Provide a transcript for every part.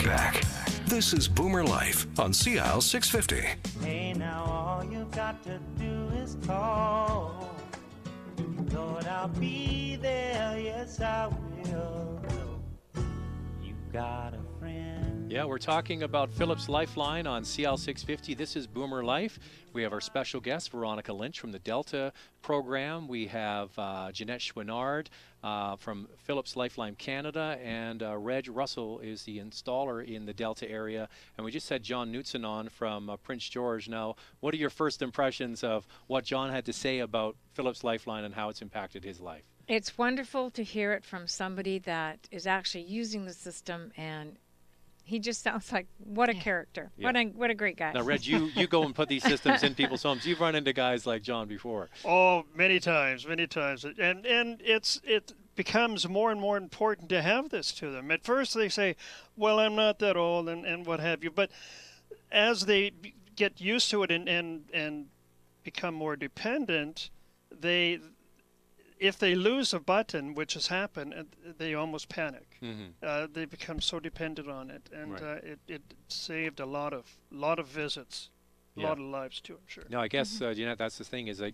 back. This is Boomer Life on CL 650. Hey, now all you got to do is call. Lord, I'll be there. Yes, I will. You got a friend. Yeah, we're talking about Phillips Lifeline on CL 650. This is Boomer Life. We have our special guest, Veronica Lynch from the Delta program. We have Jeanette Chouinard from Phillips Lifeline Canada, and Reg Russell is the installer in the Delta area. And we just had John Knutson on from Prince George. Now, what are your first impressions of what John had to say about Phillips Lifeline and how it's impacted his life? It's wonderful to hear it from somebody that is actually using the system, and he just sounds like, what a character. Yeah. What a great guy. Now, Reg, you go and put these systems in people's homes. You've run into guys like John before. Oh, many times. And it becomes more and more important to have this to them. At first they say, well, I'm not that old and what have you. But as they get used to it and become more dependent, if they lose a button, which has happened, they almost panic. Mm-hmm. They become so dependent on it, and right. It saved a lot of visits, a lot of lives too, I'm sure. No, I guess Jeanette, that's the thing is that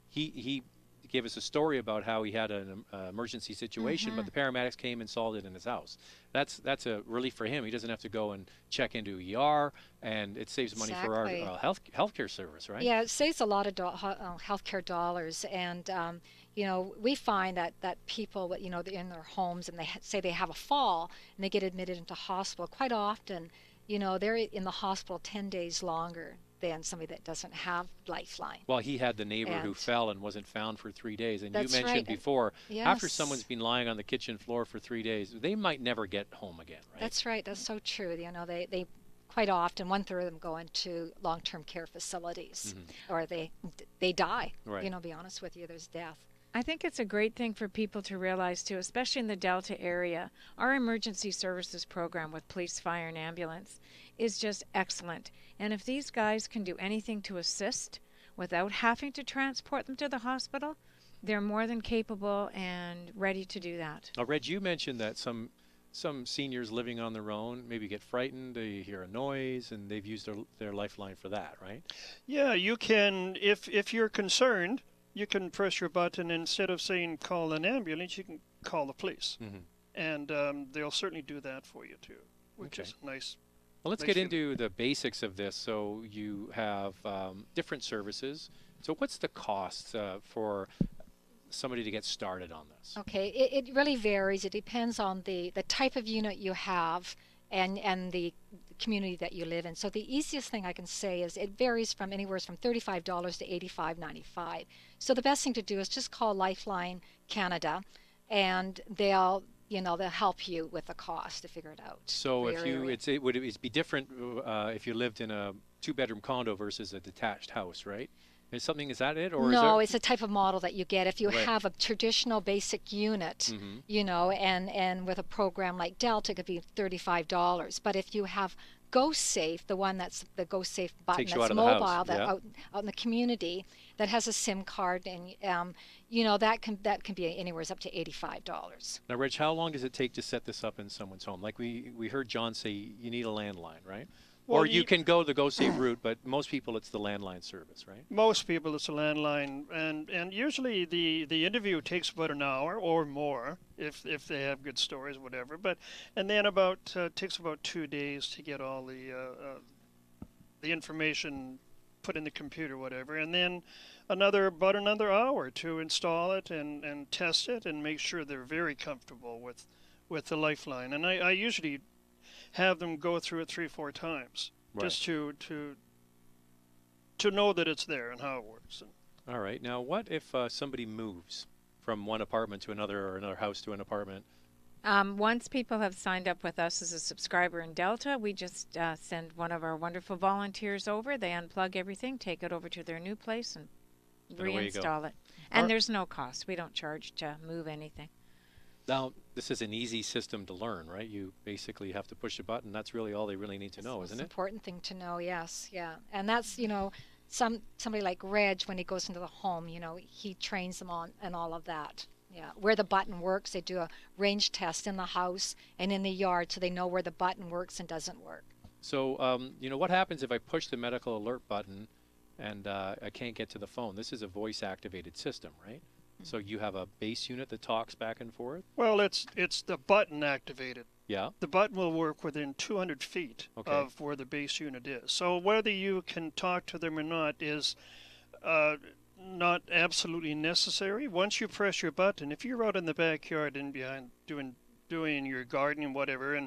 he gave us a story about how he had an emergency situation, but the paramedics came and solved it in his house. That's a relief for him. He doesn't have to go and check into ER, and it saves money for our healthcare service, right? Yeah, it saves a lot of healthcare dollars, and we find that people, they're in their homes and they say they have a fall and they get admitted into hospital. Quite often, they're in the hospital 10 days longer than somebody that doesn't have Lifeline. Well, he had the neighbor who fell and wasn't found for 3 days. And you mentioned right. before, after someone's been lying on the kitchen floor for 3 days, they might never get home again, right? That's right. That's so true. They quite often, 1/3 of them go into long-term care facilities, or they die. Right. Be honest with you, there's death. I think it's a great thing for people to realize, too, especially in the Delta area. Our emergency services program with police, fire, and ambulance is just excellent. And if these guys can do anything to assist without having to transport them to the hospital, they're more than capable and ready to do that. Now, Reg, you mentioned that some seniors living on their own maybe get frightened, they hear a noise, and they've used their Lifeline for that, right? Yeah, you can, if you're concerned, you can press your button. Instead of saying call an ambulance, you can call the police. And they'll certainly do that for you too, which is nice. Well, let's get into the basics of this. So you have different services. So what's the cost for somebody to get started on this? Okay, it really varies. It depends on the type of unit you have and the community that you live in. So the easiest thing I can say is it varies from anywhere from $35 to $85.95. So the best thing to do is just call Lifeline Canada, and they'll help you with the cost to figure it out. So would it be different if you lived in a 2-bedroom condo versus a detached house, right? Is that it? Or no, it's a type of model that you get. If you have a traditional basic unit, and with a program like Delta, it could be $35. But if you have GoSafe, the one that's the GoSafe button that's mobile, out in the community, that has a SIM card, and that can be anywhere up to $85. Now, Reg, how long does it take to set this up in someone's home? Like we heard John say, you need a landline, right? Well, or you can go the GoSafe route, but most people it's the landline service, right? Most people it's a landline, and usually the interview takes about an hour or more if they have good stories, whatever. And then takes about 2 days to get all the information put in the computer, whatever, and then about another hour to install it and test it and make sure they're very comfortable with the Lifeline. And I usually have them go through it 3-4 times, just to know that it's there and how it works. All right. Now, what if somebody moves from one apartment to another, or another house to an apartment? Once people have signed up with us as a subscriber in Delta, we just send one of our wonderful volunteers over. They unplug everything, take it over to their new place, and reinstall it. And there's no cost. We don't charge to move anything. Now, this is an easy system to learn, right? You basically have to push a button. That's really all they really need to know, isn't it? That's the important thing to know, yes, yeah. And that's, somebody like Reg, when he goes into the home, he trains them on and all of that. Yeah, where the button works, they do a range test in the house and in the yard so they know where the button works and doesn't work. So, you know, what happens if I push the medical alert button and I can't get to the phone? This is a voice-activated system, right? So you have a base unit that talks back and forth? Well, it's the button activated. Yeah. The button will work within 200 feet of where the base unit is. So whether you can talk to them or not is not absolutely necessary. Once you press your button, if you're out in the backyard and behind doing your gardening, whatever,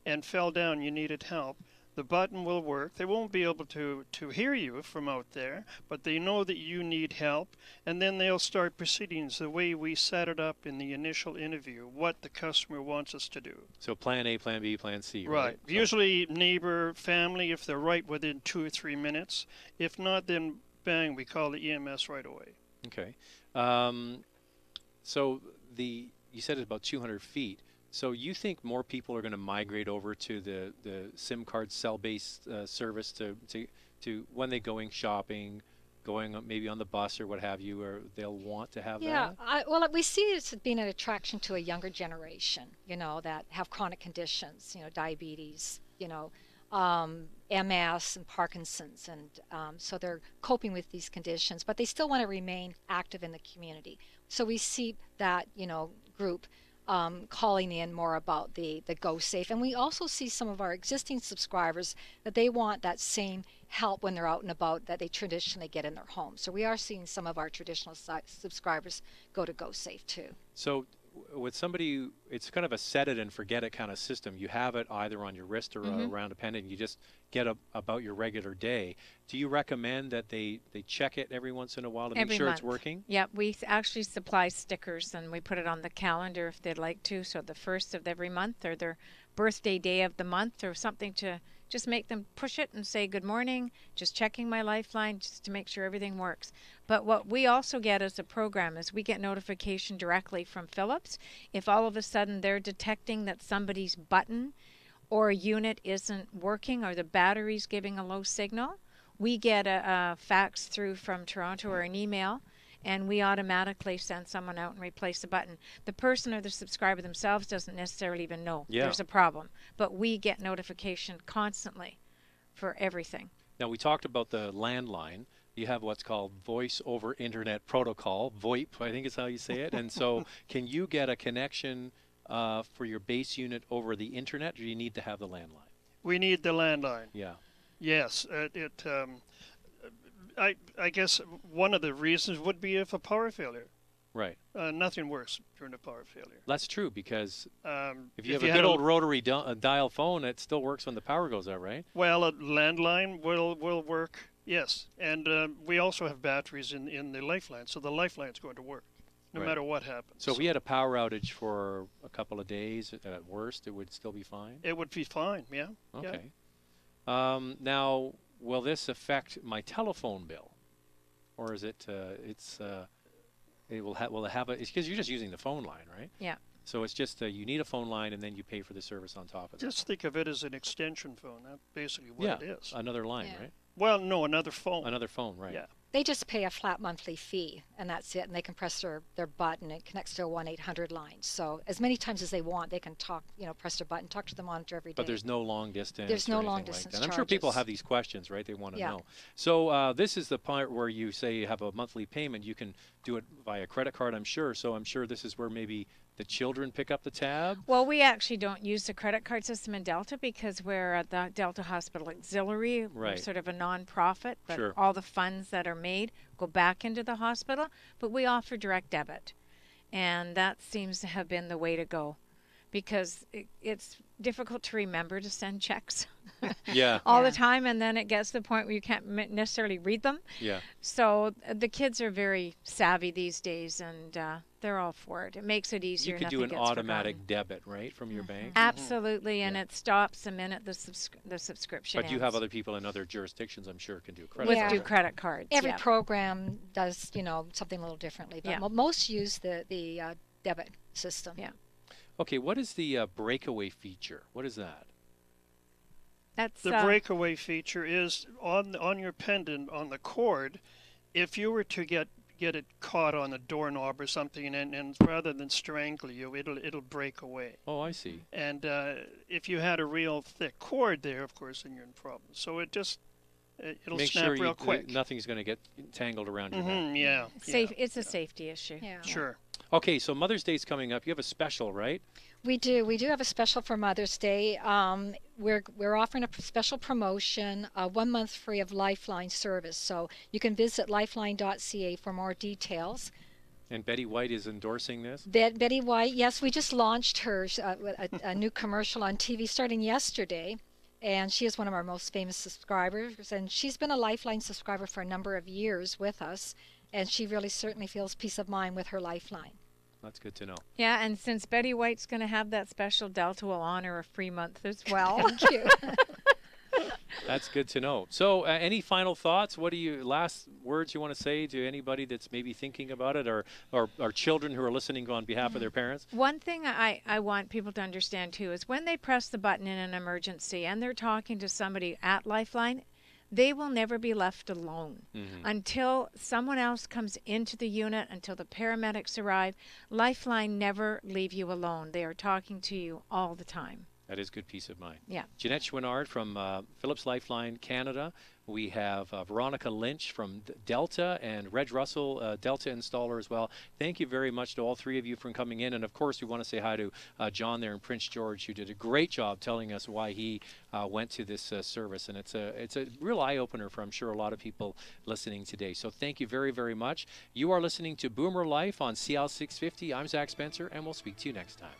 and fell down, you needed help, the button will work. They won't be able to hear you from out there, but they know that you need help, and then they'll start proceedings the way we set it up in the initial interview, what the customer wants us to do. So plan A, plan B, plan C, Right. right? Usually neighbor, family, if they're right within 2 or 3 minutes. If not, then bang, we call the EMS right away. Okay. So you said it's about 200 feet. So you think more people are going to migrate over to the SIM card cell-based service to when they're going shopping, going maybe on the bus or what have you, or they'll want to have that? Well, we see it's being an attraction to a younger generation, you know, that have chronic conditions, you know, diabetes, you know, MS and Parkinson's, and so they're coping with these conditions, but they still want to remain active in the community. So we see that, you know, group calling in more about the Go Safe, and we also see some of our existing subscribers that they want that same help when they're out and about that they traditionally get in their home. So we are seeing some of our traditional subscribers go to Go Safe too. So with somebody, it's kind of a set it and forget it kind of system. You have it either on your wrist or around a pendant. You just get about your regular day. Do you recommend that they check it every once in a while to make sure it's working? Yeah, we actually supply stickers and we put it on the calendar if they'd like to. So the first of every month or their birthday day of the month or something to just make them push it and say good morning, just checking my lifeline just to make sure everything works. But what we also get as a program is we get notification directly from Philips if all of a sudden they're detecting that somebody's button or unit isn't working or the battery's giving a low signal. We get a fax through from Toronto or an email, and we automatically send someone out and replace the button. The person or the subscriber themselves doesn't necessarily even know there's a problem, but we get notification constantly for everything. Now, we talked about the landline. You have what's called Voice over Internet Protocol, VoIP, I think is how you say it. And so can you get a connection for your base unit over the Internet, or do you need to have the landline? We need the landline. Yeah. Yes, I guess one of the reasons would be if a power failure. Right. Nothing works during a power failure. That's true, because if you have you a good old rotary dial phone, it still works when the power goes out, right? Well, a landline will work, yes. And we also have batteries in the lifeline, so the lifeline's going to work no matter what happens. So if we had a power outage for a couple of days, at worst, it would still be fine? It would be fine, yeah. Okay. Yeah. Now, will this affect my telephone bill? Or is it, will it have it's because you're just using the phone line, right? Yeah. So it's just you need a phone line and then you pay for the service on top of it. Just think of it as an extension phone. That's basically what it is. Another line, right? Well, no, another phone. Another phone, right. Yeah. They just pay a flat monthly fee, and that's it, and they can press their button. It connects to a 1-800 line. So as many times as they want, they can talk, you know, press their button, talk to the monitor every day. But there's no long distance. There's no long distance like that. I'm sure people have these questions, right? They want to Yeah. know. So this is the part where you say you have a monthly payment. You can do it via credit card, I'm sure. So I'm sure this is where maybe the children pick up the tab? Well, we actually don't use the credit card system in Delta because we're at the Delta Hospital Auxiliary. Right. We're sort of a non-profit, but Sure. all the funds that are made go back into the hospital. But we offer direct debit, and that seems to have been the way to go because it's difficult to remember to send checks all the time, and then it gets to the point where you can't necessarily read them. Yeah. So the kids are very savvy these days, and they're all for it. It makes it easier. You could do an automatic debit, right, from your bank? Absolutely, and it stops the minute the subscription But you ends. have other people in other jurisdictions, I'm sure, can do credit Yeah. cards. do credit cards. Every yeah. program does, you know, something a little differently, but Yeah. most use the debit system. Yeah. Okay, what is the breakaway feature? What is that? That's The breakaway feature is on your pendant on the cord. If you were to get get it caught on a doorknob or something, and rather than strangle you, it'll break away. Oh, I see. And if you had a real thick cord there, of course, then you're in problems. So it'll Make snap sure real quick. nothing's going to get tangled around your neck. Yeah. Safe. It's a safety issue. Yeah. Sure. Okay, so Mother's Day's coming up. You have a special, right? We do. We do have a special for Mother's Day. We're offering a special promotion, 1 month free of Lifeline service. So you can visit lifeline.ca for more details. And Betty White is endorsing this? Betty White, yes, we just launched her a new commercial on TV starting yesterday. And she is one of our most famous subscribers. And she's been a Lifeline subscriber for a number of years with us. And she really certainly feels peace of mind with her Lifeline. That's good to know. Yeah, and since Betty White's going to have that special, Delta will honor a free month as well. Thank you. That's good to know. So any final thoughts? What last words you want to say to anybody that's maybe thinking about it, or children who are listening on behalf of their parents? One thing I want people to understand, too, is when they press the button in an emergency and they're talking to somebody at Lifeline, they will never be left alone until someone else comes into the unit, until the paramedics arrive. Lifeline never leave you alone. They are talking to you all the time. That is good peace of mind. Yeah. Jeanette Chouinard from Philips Lifeline Canada. We have Veronica Lynch from Delta, and Reg Russell, Delta installer as well. Thank you very much to all three of you for coming in. And, of course, we want to say hi to John there in Prince George, who did a great job telling us why he went to this service. And it's a real eye-opener for, I'm sure, a lot of people listening today. So thank you very, very much. You are listening to Boomer Life on CL 650. I'm Zach Spencer, and we'll speak to you next time.